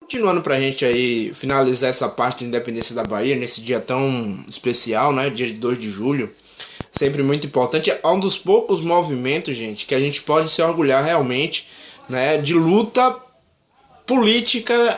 Continuando pra gente aí finalizar essa parte de independência da Bahia, nesse dia tão especial, né? Dia de 2 de julho. Sempre muito importante. É um dos poucos movimentos, gente, que a gente pode se orgulhar realmente, né? De luta política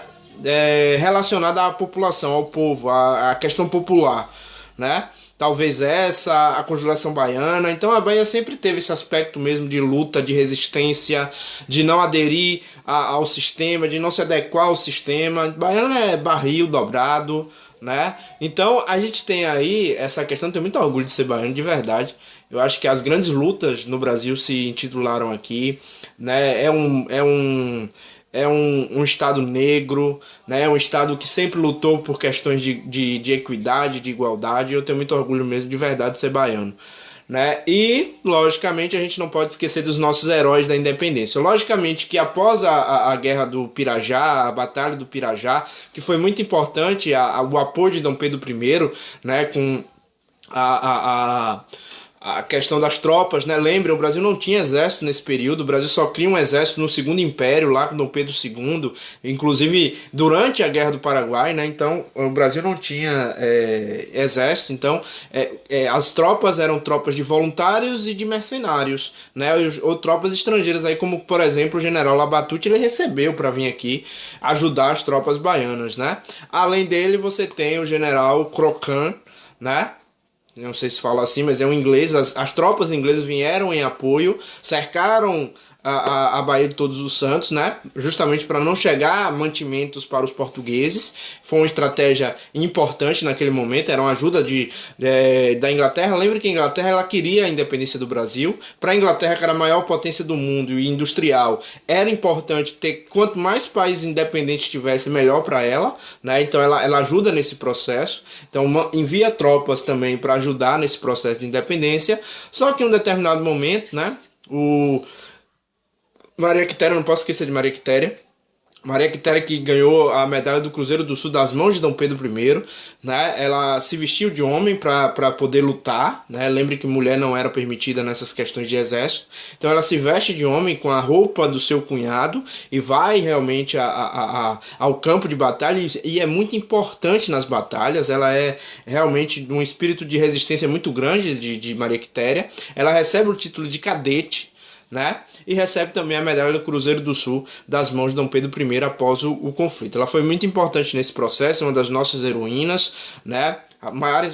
relacionada à população, ao povo, à questão popular, né? Talvez essa, a Conjuração Baiana. Então a Bahia sempre teve esse aspecto mesmo de luta, de resistência, de não aderir ao sistema, de não se adequar ao sistema. Baiano é barril dobrado, né? Então a gente tem aí essa questão, tenho muito orgulho de ser baiano, de verdade. Eu acho que as grandes lutas no Brasil se intitularam aqui, né? É um estado negro, né? É um estado que sempre lutou por questões de equidade, de igualdade. Eu tenho muito orgulho mesmo, de verdade, de ser baiano, né? E, logicamente, a gente não pode esquecer dos nossos heróis da independência. Logicamente que após a guerra do Pirajá, a batalha do Pirajá, que foi muito importante, o apoio de Dom Pedro I, né? Com a questão das tropas, né? Lembra, o Brasil não tinha exército nesse período, o Brasil só cria um exército no Segundo Império, lá com Dom Pedro II, inclusive durante a Guerra do Paraguai, né? Então o Brasil não tinha exército, então as tropas eram tropas de voluntários e de mercenários, né? Ou tropas estrangeiras, aí como por exemplo o general Labatut, ele recebeu para vir aqui ajudar as tropas baianas, né? Além dele você tem o general Crocan, né? Não sei se fala assim, mas é um inglês. As tropas inglesas vieram em apoio, cercaram a Baía de Todos os Santos, né? Justamente para não chegar mantimentos para os portugueses. Foi uma estratégia importante naquele momento, era uma ajuda da Inglaterra. Lembra que a Inglaterra ela queria a independência do Brasil. Para a Inglaterra, que era a maior potência do mundo e industrial, era importante ter quanto mais países independentes tivesse, melhor para ela, né? Então ela ajuda nesse processo. Então envia tropas também para ajudar nesse processo de independência. Só que em um determinado momento, né? Maria Quitéria, não posso esquecer de Maria Quitéria. Maria Quitéria que ganhou a medalha do Cruzeiro do Sul das mãos de Dom Pedro I, né? Ela se vestiu de homem para poder lutar, né? Lembre que mulher não era permitida nessas questões de exército. Então ela se veste de homem com a roupa do seu cunhado e vai realmente ao campo de batalha, e é muito importante nas batalhas. Ela é realmente um espírito de resistência muito grande de Maria Quitéria. Ela recebe o título de cadete, né? E recebe também a medalha do Cruzeiro do Sul das mãos de Dom Pedro I após o conflito. Ela foi muito importante nesse processo, uma das nossas heroínas, né?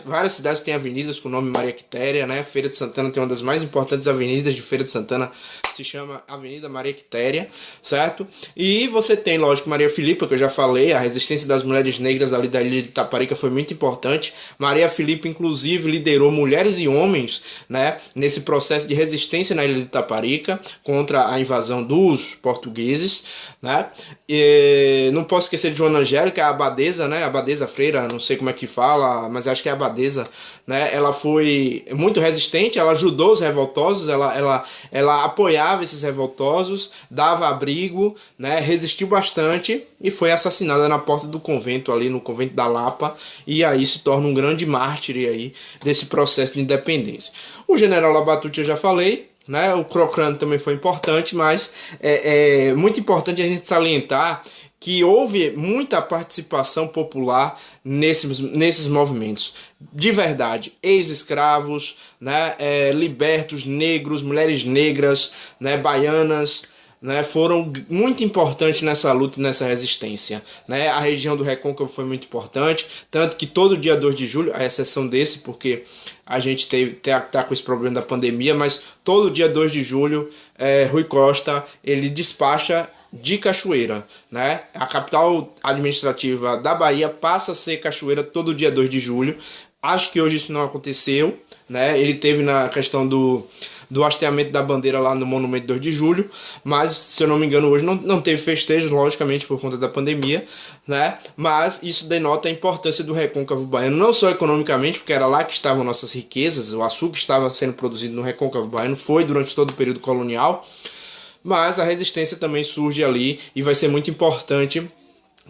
Várias cidades têm avenidas com o nome Maria Quitéria, né? Feira de Santana tem uma das mais importantes avenidas de Feira de Santana, se chama Avenida Maria Quitéria, certo? E você tem, lógico, Maria Filipa, que eu já falei, a resistência das mulheres negras ali da ilha de Itaparica foi muito importante. Maria Filipa, inclusive, liderou mulheres e homens, né, nesse processo de resistência na ilha de Itaparica contra a invasão dos portugueses, né? E não posso esquecer de Joana Angélica, a abadesa, né? A abadesa freira, não sei como é que fala, mas acho que é a abadesa, né? Ela foi muito resistente, ela ajudou os revoltosos, ela apoiava esses revoltosos, dava abrigo, né? Resistiu bastante e foi assassinada na porta do convento, ali no convento da Lapa, e aí se torna um grande mártir aí desse processo de independência. O general Labatut eu já falei, né? O Crocan também foi importante, mas é muito importante a gente salientar que houve muita participação popular nesses movimentos. De verdade, ex-escravos, né, libertos, negros, mulheres negras, né, baianas, né, foram muito importantes nessa luta e nessa resistência, né? A região do Recôncavo foi muito importante, tanto que todo dia 2 de julho, a exceção desse, porque a gente tá com esse problema da pandemia, mas todo dia 2 de julho, Rui Costa, ele despacha de Cachoeira, né? A capital administrativa da Bahia passa a ser Cachoeira todo dia 2 de julho. Acho que hoje isso não aconteceu, né? Ele teve na questão do hasteamento da bandeira lá no Monumento 2 de Julho, mas, se eu não me engano, hoje não teve festejo, logicamente, por conta da pandemia, né? Mas isso denota a importância do Recôncavo Baiano, não só economicamente, porque era lá que estavam nossas riquezas, o açúcar estava sendo produzido no Recôncavo Baiano, foi durante todo o período colonial, mas a resistência também surge ali e vai ser muito importante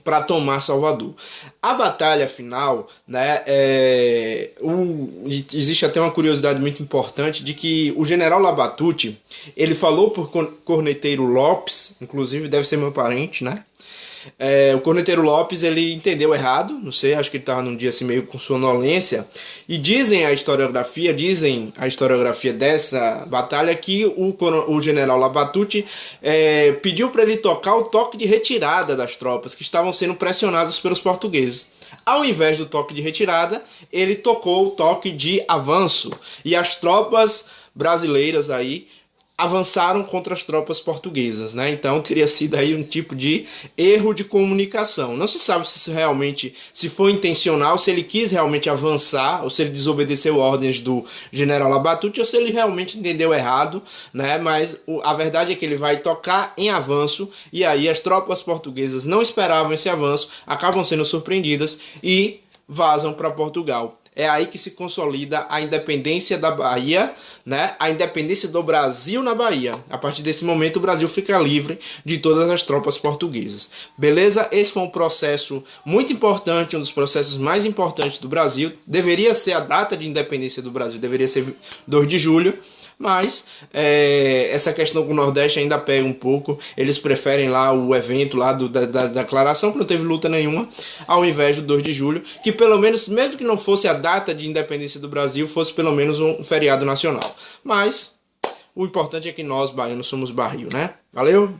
para tomar Salvador. A batalha final, né, existe até uma curiosidade muito importante de que o general Labatut, ele falou por Corneteiro Lopes, inclusive deve ser meu parente, né? o Corneteiro Lopes, ele entendeu errado, não sei, acho que ele estava num dia assim meio com sonolência, e dizem a historiografia dessa batalha que o general Labatut pediu para ele tocar o toque de retirada das tropas que estavam sendo pressionadas pelos portugueses. Ao invés do toque de retirada, ele tocou o toque de avanço, e as tropas brasileiras aí avançaram contra as tropas portuguesas, né? Então teria sido aí um tipo de erro de comunicação. Não se sabe se isso realmente, se foi intencional, se ele quis realmente avançar, ou se ele desobedeceu ordens do general Labatut, ou se ele realmente entendeu errado, né? Mas a verdade é que ele vai tocar em avanço, e aí as tropas portuguesas não esperavam esse avanço, acabam sendo surpreendidas e vazam para Portugal. É aí que se consolida a independência da Bahia, né? A independência do Brasil na Bahia. A partir desse momento, o Brasil fica livre de todas as tropas portuguesas. Beleza? Esse foi um processo muito importante, um dos processos mais importantes do Brasil. Deveria ser a data de independência do Brasil, deveria ser 2 de julho. Mas essa questão com o Nordeste ainda pega um pouco. Eles preferem lá o evento lá da declaração, que não teve luta nenhuma, ao invés do 2 de julho, que pelo menos, mesmo que não fosse a data de independência do Brasil, fosse pelo menos um feriado nacional. Mas o importante é que nós, baianos, somos barril, né? Valeu!